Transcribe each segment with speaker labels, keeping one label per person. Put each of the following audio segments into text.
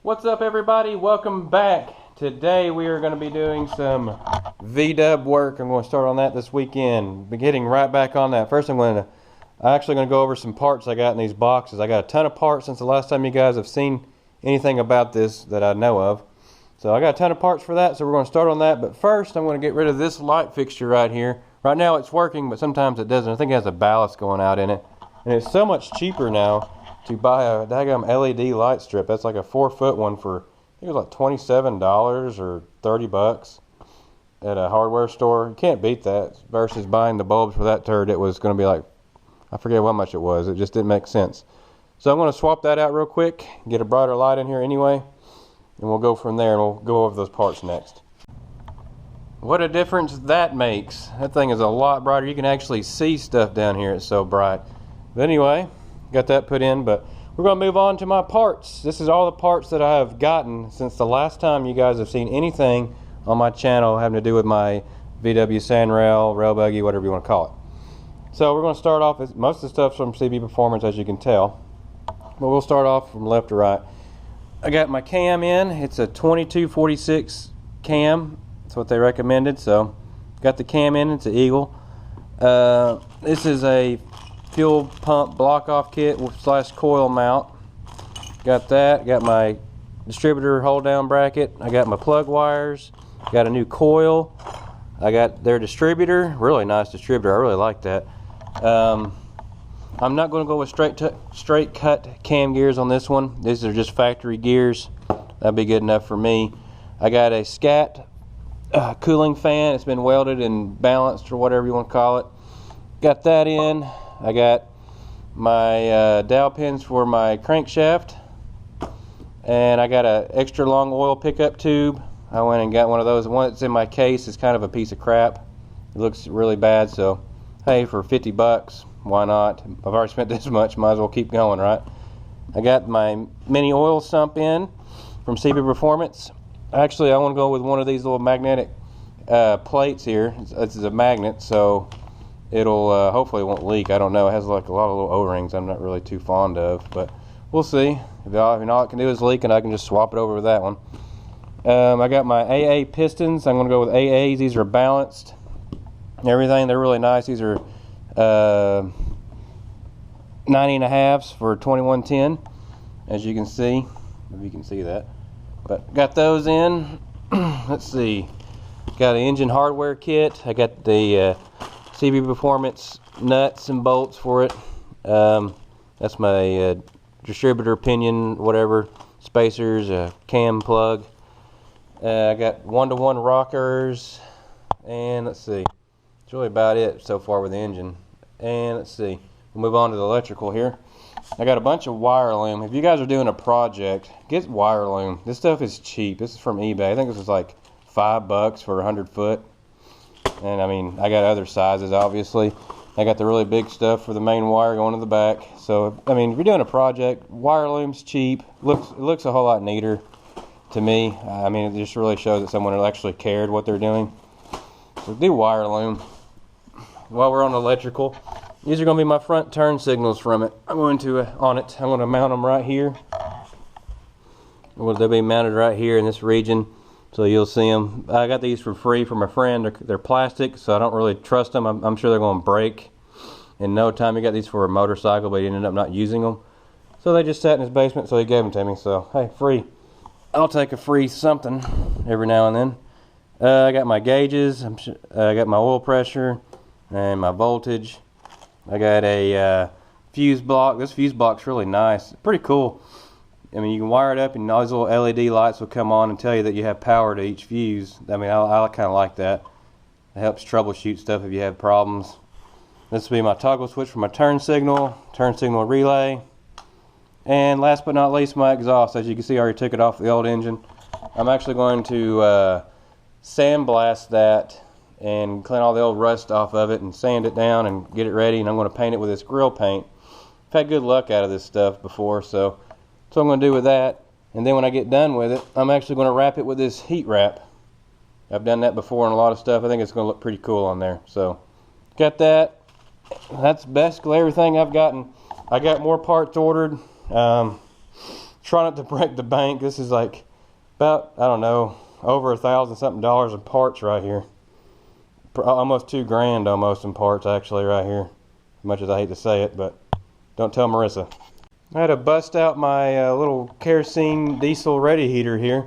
Speaker 1: What's up, everybody? Welcome back. Today we are going to be doing some V-dub work. I'm going to start on that this weekend. Be getting right back on that. First I'm actually going to go over some parts I got in these boxes. I got a ton of parts since the last time you guys have seen anything about this that I know of. So I got a ton of parts for that, so we're going to start on that. But first I'm going to get rid of this light fixture right here. Right now it's working, but sometimes it doesn't. I think it has a ballast going out in it. And it's so much cheaper now to buy a daggum LED light strip. That's like a 4-foot one for, I think it was like $27 or $30 at a hardware store. You can't beat that versus buying the bulbs for that turd. It was going to be like, I forget how much it was. It just didn't make sense. So I'm going to swap that out real quick, get a brighter light in here anyway, and we'll go from there and we'll go over those parts next. What a difference that makes. That thing is a lot brighter. You can actually see stuff down here. It's so bright. But anyway, got that put in, but we're going to move on to my parts. This is all the parts that I have gotten since the last time you guys have seen anything on my channel having to do with my VW sandrail, rail buggy, whatever you want to call it. So we're going to start off with most of the stuff from CB Performance, as you can tell, but we'll start off from left to right. I got my cam in. It's a 2246 cam. That's what they recommended. So got the cam in. It's an Eagle. This is a fuel pump block off kit slash coil mount. Got that. Got my distributor hold down bracket. I got my plug wires. Got a new coil. I got their distributor. Really nice distributor. I really like that. I'm not going to go with straight cut cam gears on this one. These are just factory gears. That'd be good enough for me. I got a scat cooling fan. It's been welded and balanced, or whatever you want to call it. Got that in. I got my dowel pins for my crankshaft, and I got an extra long oil pickup tube. I went and got one of those. The one that's in my case is kind of a piece of crap. It looks really bad, so hey, for 50 bucks, why not? I've already spent this much, might as well keep going, right? I got my mini oil sump in from CB Performance. Actually, I want to go with one of these little magnetic plates here. It's a magnet, so it'll hopefully it won't leak. I don't know. It has like a lot of little O-rings I'm not really too fond of, but we'll see. If all it can do is leak, and I can just swap it over with that one. I got my AA pistons. I'm going to go with AAs. These are balanced. Everything, they're really nice. These are 90.5s for 2110, as you can see. If you can see that. But got those in. Let's see. Got an engine hardware kit. I got the CB Performance nuts and bolts for it. That's my distributor pinion, whatever, spacers, cam plug. I got 1-to-1 rockers, and let's see, it's really about it so far with the engine. And let's see, we'll move on to the electrical here. I got a bunch of wire loom. If you guys are doing a project, get wire loom. This stuff is cheap. This is from eBay. I think this is like $5 for 100 foot. And I mean, I got other sizes, obviously. I got the really big stuff for the main wire going to the back. So, I mean, if you're doing a project, wire loom's cheap. It looks a whole lot neater to me. I mean, it just really shows that someone actually cared what they're doing. So do wire loom. While we're on electrical, these are going to be my front turn signals from it. I'm going to mount them right here. Well, they'll be mounted right here in this region. So you'll see them. I got these for free from a friend. They're plastic, so I don't really trust them. I'm sure they're going to break in no time. He got these for a motorcycle, but he ended up not using them. So they just sat in his basement, so he gave them to me. So, hey, free. I'll take a free something every now and then. I got my gauges. I got my oil pressure and my voltage. I got a fuse block. This fuse block's really nice. Pretty cool. I mean, you can wire it up and all these little LED lights will come on and tell you that you have power to each fuse. I mean, I kind of like that. It helps troubleshoot stuff if you have problems. This will be my toggle switch for my turn signal relay. And last but not least, my exhaust. As you can see, I already took it off the old engine. I'm actually going to sandblast that and clean all the old rust off of it and sand it down and get it ready. And I'm going to paint it with this grill paint. I've had good luck out of this stuff before, so that's what I'm going to do with that. And then when I get done with it, I'm actually going to wrap it with this heat wrap. I've done that before on a lot of stuff. I think it's going to look pretty cool on there. So got that. That's basically everything I've gotten. I got more parts ordered. Try not to break the bank. This is like about, I don't know, over $1,000 something in parts right here. Almost $2,000 almost in parts actually right here. As much as I hate to say it, but don't tell Marissa. I had to bust out my little kerosene diesel radiator here.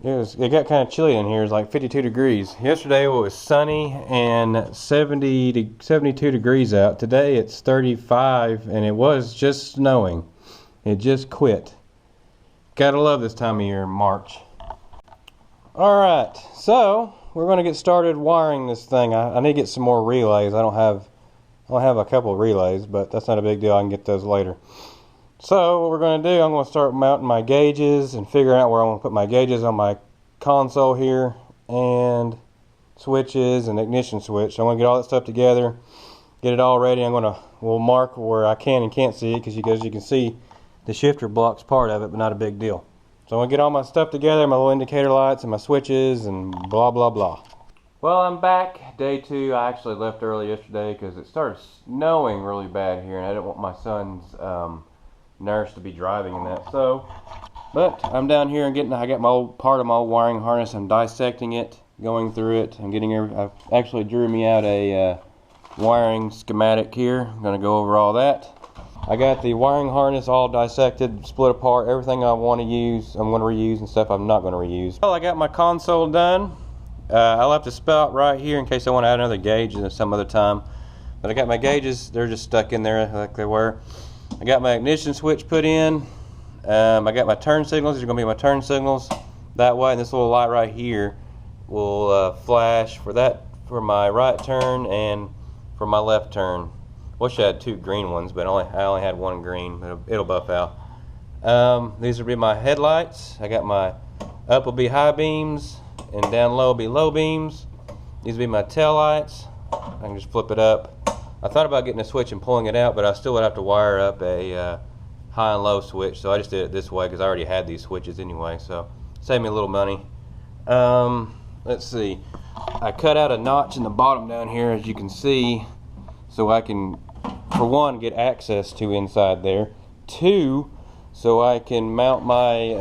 Speaker 1: It got kind of chilly in here. It's like 52 degrees. Yesterday it was sunny and 70 to 72 degrees out. Today it's 35 and it was just snowing. It just quit. Gotta love this time of year in March. Alright, so we're going to get started wiring this thing. I need to get some more relays. I don't have a couple of relays, but that's not a big deal. I can get those later. So what we're going to do, I'm going to start mounting my gauges and figuring out where I want to put my gauges on my console here, and switches and ignition switch. So I'm going to get all that stuff together, get it all ready. We'll mark where I can and can't see it, because you can see the shifter blocks part of it, but not a big deal. So I'm going to get all my stuff together, my little indicator lights and my switches and blah blah blah. Well, I'm back, day 2. I actually left early yesterday because it started snowing really bad here, and I didn't want my son's nurse to be driving in that. But I'm down here and I got my part of my old wiring harness. I'm dissecting it, going through it. I actually drew me out a wiring schematic here. I'm going to go over all that. I got the wiring harness all dissected, split apart, everything I want to use, I'm going to reuse, and stuff I'm not going to reuse. Well, I got my console done. I'll have to spell out right here in case I want to add another gauge some other time. But I got my gauges, they're just stuck in there like they were. I got my ignition switch put in. I got my turn signals. These are going to be my turn signals that way, and this little light right here will flash for my right turn and for my left turn. Wish I had 2 green ones, but I only had 1 green, but it'll buff out. These will be my headlights. I got my up will be high beams and down low will be low beams. These will be my tail lights. I can just flip it up. I thought about getting a switch and pulling it out, but I still would have to wire up a high and low switch, so I just did it this way because I already had these switches anyway, so saved me a little money. Let's see. I cut out a notch in the bottom down here, as you can see, so I can, for one, get access to inside there. 2, so I can mount my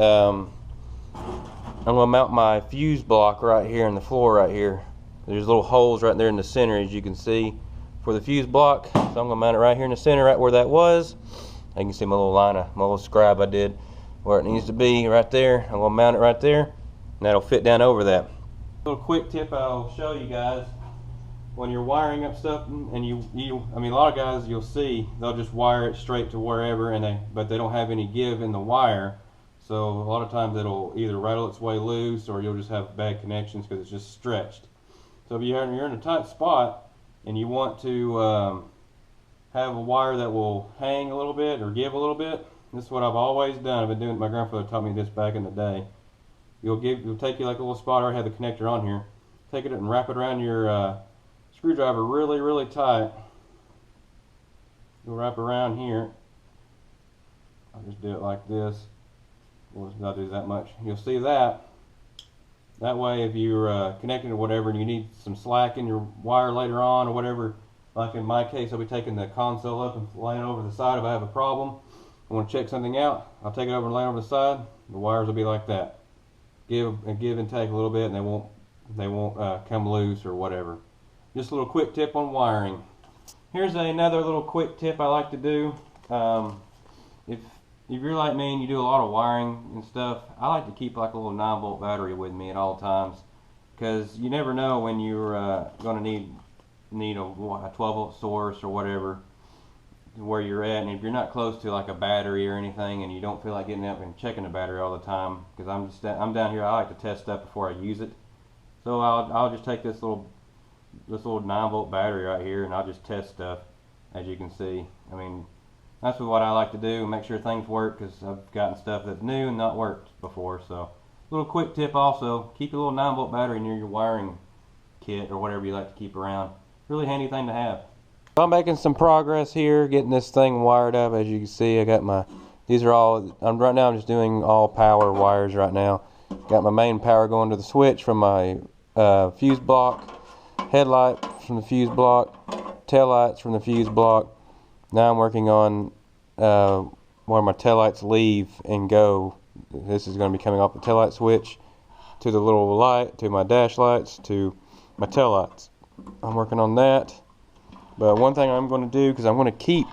Speaker 1: I'm going to mount my fuse block right here in the floor right here. There's little holes right there in the center, as you can see, for the fuse block. So I'm going to mount it right here in the center, right where that was. You can see my little line of, my little scribe I did where it needs to be right there. I'm going to mount it right there, and that'll fit down over that. A little quick tip I'll show you guys. When you're wiring up stuff, and I mean, a lot of guys you'll see, they'll just wire it straight to wherever, but they don't have any give in the wire. So a lot of times it'll either rattle its way loose, or you'll just have bad connections because it's just stretched. So if you're in a tight spot and you want to have a wire that will hang a little bit or give a little bit, this is what I've always done. I've been doing it. My grandfather taught me this back in the day. You'll take you like a little spot. I already have the connector on here. Take it and wrap it around your screwdriver really, really tight. You'll wrap around here. I'll just do it like this. We'll not do that much. You'll see that. That way, if you're connecting to whatever and you need some slack in your wire later on or whatever, like in my case, I'll be taking the console up and laying over the side if I have a problem. I want to check something out. I'll take it over and lay it over the side. The wires will be like that. Give and take a little bit, and they won't come loose or whatever. Just a little quick tip on wiring. Here's another little quick tip I like to do. If you're like me and you do a lot of wiring and stuff, I like to keep like a little 9-volt battery with me at all times, because you never know when you're going to need a 12-volt source or whatever where you're at. And if you're not close to like a battery or anything, and you don't feel like getting up and checking the battery all the time, because I'm down here, I like to test stuff before I use it. So I'll just take this little 9-volt battery right here, and I'll just test stuff, as you can see. I mean, that's what I like to do, make sure things work, because I've gotten stuff that's new and not worked before. So, little quick tip also, keep a little 9-volt battery near your wiring kit or whatever you like to keep around. Really handy thing to have. I'm making some progress here, getting this thing wired up. As you can see, I got right now I'm just doing all power wires right now. Got my main power going to the switch from my fuse block, headlight from the fuse block, tail lights from the fuse block. Now I'm working on where my taillights leave and go. This is going to be coming off the taillight switch to the little light, to my dash lights, to my taillights. I'm working on that. But one thing I'm going to do, because I'm going to keep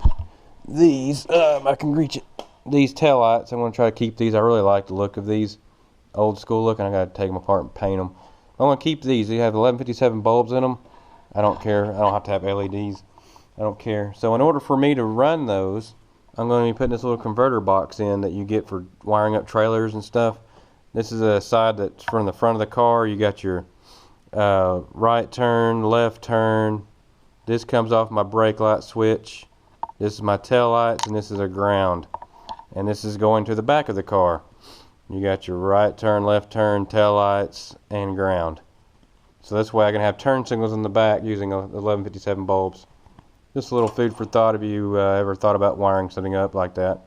Speaker 1: these, I can reach it, these taillights. I'm going to try to keep these. I really like the look of these, old school look, and I got to take them apart and paint them. I'm going to keep these. They have 1157 bulbs in them. I don't care. I don't have to have LEDs. I don't care. So in order for me to run those, I'm going to be putting this little converter box in that you get for wiring up trailers and stuff. This is a side that's from the front of the car. You got your right turn, left turn. This comes off my brake light switch. This is my tail lights, and this is a ground. And this is going to the back of the car. You got your right turn, left turn, tail lights, and ground. So this way I can have turn signals in the back using 1157 bulbs. Just a little food for thought if you ever thought about wiring something up like that.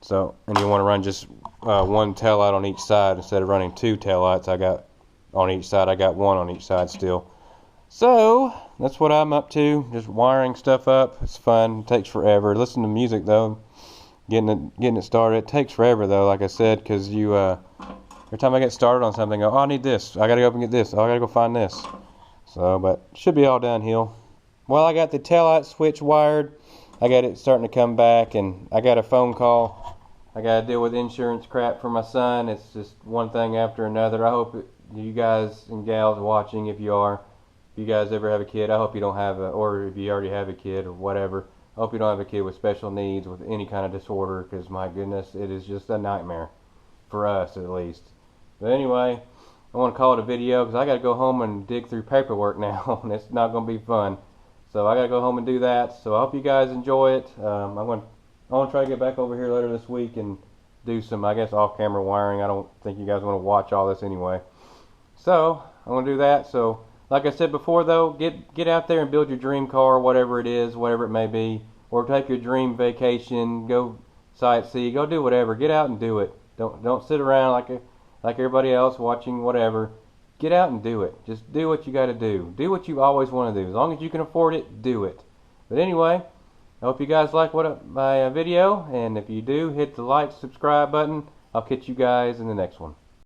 Speaker 1: So, and you want to run just one tail light on each side instead of running two tail lights. I got on each side. I got one on each side still. So that's what I'm up to. Just wiring stuff up. It's fun. It takes forever. Listen to music though. Getting it started. It takes forever though, like I said, because you every time I get started on something, I go, oh, I need this. I gotta go up and get this. Oh, I gotta go find this. So, but should be all downhill. Well, I got the taillight switch wired. I got it starting to come back, and I got a phone call. I got to deal with insurance crap for my son. It's just one thing after another. I hope you guys and gals watching, if you guys ever have a kid, I hope you don't have or if you already have a kid or whatever, I hope you don't have a kid with special needs, with any kind of disorder, because my goodness, it is just a nightmare for us at least. But anyway, I want to call it a video because I got to go home and dig through paperwork now, and it's not going to be fun. So I got to go home and do that. So I hope you guys enjoy it. I want to try to get back over here later this week and do some, I guess, off-camera wiring. I don't think you guys want to watch all this anyway. So I'm going to do that. So like I said before, though, get out there and build your dream car, whatever it is, whatever it may be, or take your dream vacation, go sightsee, go do whatever. Get out and do it. Don't sit around like everybody else watching whatever. Get out and do it. Just do what you got to do. Do what you always want to do. As long as you can afford it, do it. But anyway, I hope you guys like my video, and if you do, hit the like, subscribe button. I'll catch you guys in the next one.